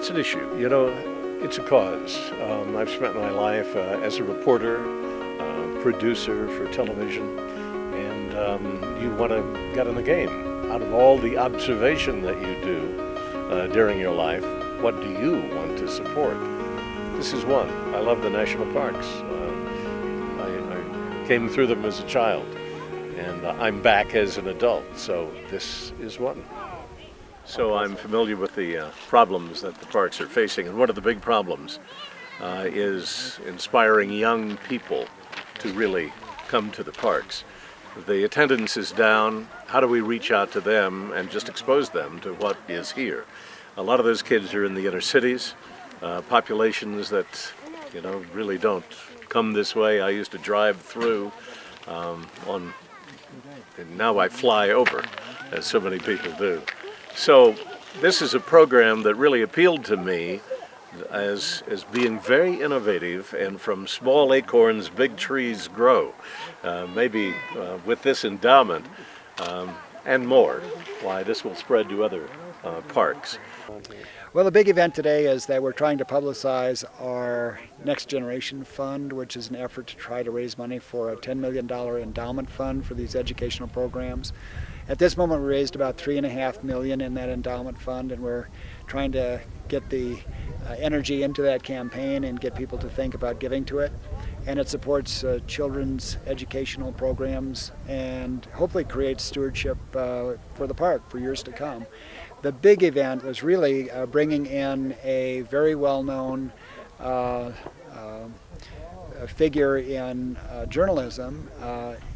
it's an issue. You know, it's a cause. I've spent my life as a reporter, producer for television, and you want to get in the game. Out of all the observation that you do during your life, what do you want to support? This is one. I love the national parks. I came through them as a child, and I'm back as an adult, so this is one. So I'm familiar with the problems that the parks are facing, and one of the big problems is inspiring young people to really come to the parks. The attendance is down. How do we reach out to them and just expose them to what is here? A lot of those kids are in the inner cities, populations that, you know, really don't come this way. I used to drive through and now I fly over, as so many people do. So this is a program that really appealed to me as being very innovative, and from small acorns, big trees grow. Maybe with this endowment and more, why this will spread to other parks. Well, the big event today is that we're trying to publicize our Next Generation Fund, which is an effort to try to raise money for a $10 million endowment fund for these educational programs. At this moment, we raised about $3.5 million in that endowment fund, and we're trying to get the energy into that campaign and get people to think about giving to it. And it supports children's educational programs and hopefully creates stewardship for the park for years to come. The big event was really bringing in a very well-known figure in journalism,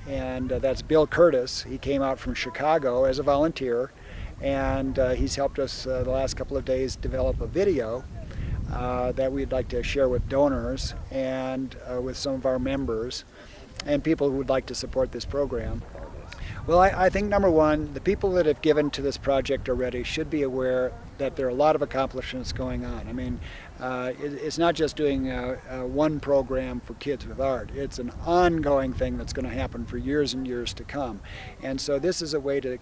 and that's Bill Curtis. He came out from Chicago as a volunteer, and he's helped us the last couple of days develop a video that we'd like to share with donors and with some of our members and people who would like to support this program. Well, I think number one, the people that have given to this project already should be aware that there are a lot of accomplishments going on. I mean, it's not just doing one program for kids with art. It's an ongoing thing that's going to happen for years and years to come. And so this is a way to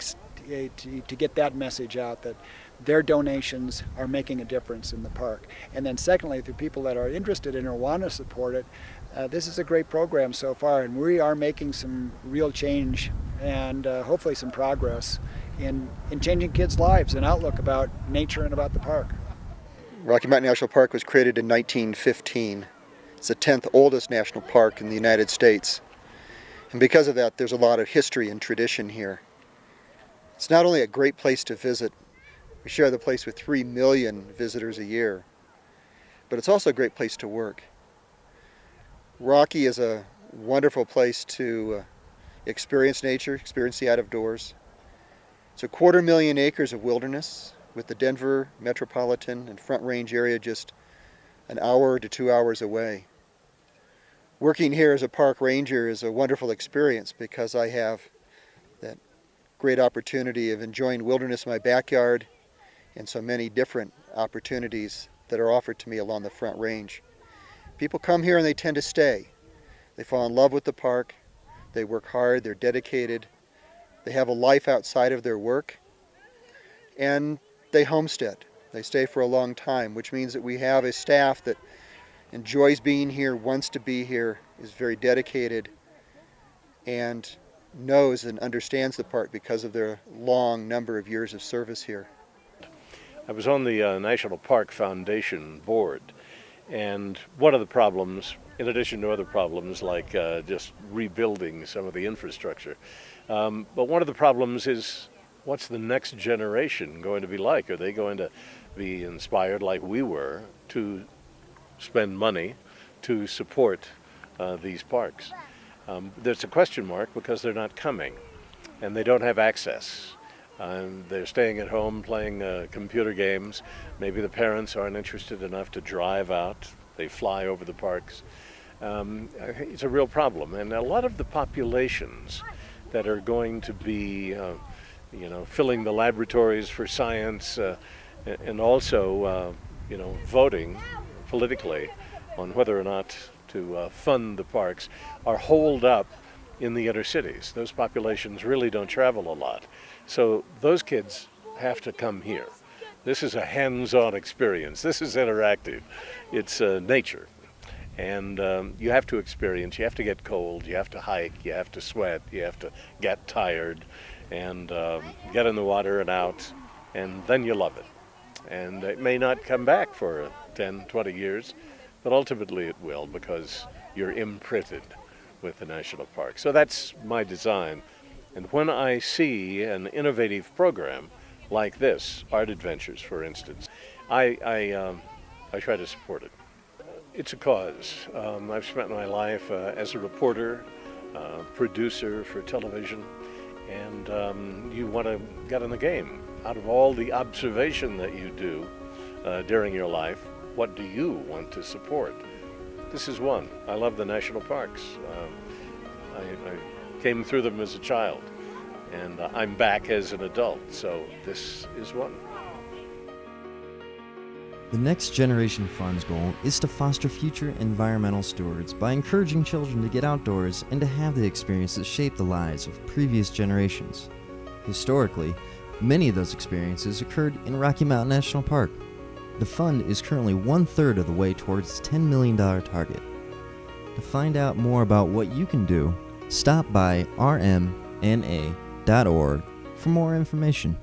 get that message out, that their donations are making a difference in the park. And then secondly, through people that are interested in or want to support it, this is a great program so far, and we are making some real change and hopefully some progress in changing kids' lives and outlook about nature and about the park. Rocky Mountain National Park was created in 1915. It's the 10th oldest national park in the United States. And because of that, there's a lot of history and tradition here. It's not only a great place to visit, we share the place with 3 million visitors a year, but it's also a great place to work. Rocky is a wonderful place to experience nature, experience the out-of-doors. It's 250,000 acres of wilderness, with the Denver metropolitan and Front Range area just an hour to 2 hours away. Working here as a park ranger is a wonderful experience because I have that great opportunity of enjoying wilderness in my backyard and so many different opportunities that are offered to me along the Front Range. People come here and they tend to stay. They fall in love with the park, they work hard, they're dedicated, they have a life outside of their work, and they homestead. They stay for a long time, which means that we have a staff that enjoys being here, wants to be here, is very dedicated, and knows and understands the park because of their long number of years of service here. I was on the National Park Foundation board, and one of the problems, in addition to other problems like just rebuilding some of the infrastructure, but one of the problems is, what's the next generation going to be like? Are they going to be inspired like we were to spend money to support these parks? There's a question mark because they're not coming and they don't have access. They're staying at home playing computer games. Maybe the parents aren't interested enough to drive out. They fly over the parks. It's a real problem, and a lot of the populations that are going to be filling the laboratories for science and also voting politically on whether or not to fund the parks are holed up in the inner cities. Those populations really don't travel a lot. So those kids have to come here. This is a hands-on experience. This is interactive. It's nature. And you have to experience, you have to get cold, you have to hike, you have to sweat, you have to get tired, and get in the water and out, and then you love it. And it may not come back for 10, 20 years, but ultimately it will, because you're imprinted with the national park. So that's my design. And when I see an innovative program like this, Art Adventures, for instance, I try to support it. It's a cause. I've spent my life as a reporter, producer for television, and you want to get in the game. Out of all the observation that you do during your life, what do you want to support? This is one. I love the national parks. I came through them as a child, and I'm back as an adult, so this is one. The Next Generation Fund's goal is to foster future environmental stewards by encouraging children to get outdoors and to have the experiences that shape the lives of previous generations. Historically, many of those experiences occurred in Rocky Mountain National Park. The fund is currently 1/3 of the way towards its $10 million target. To find out more about what you can do, stop by rmna.org for more information.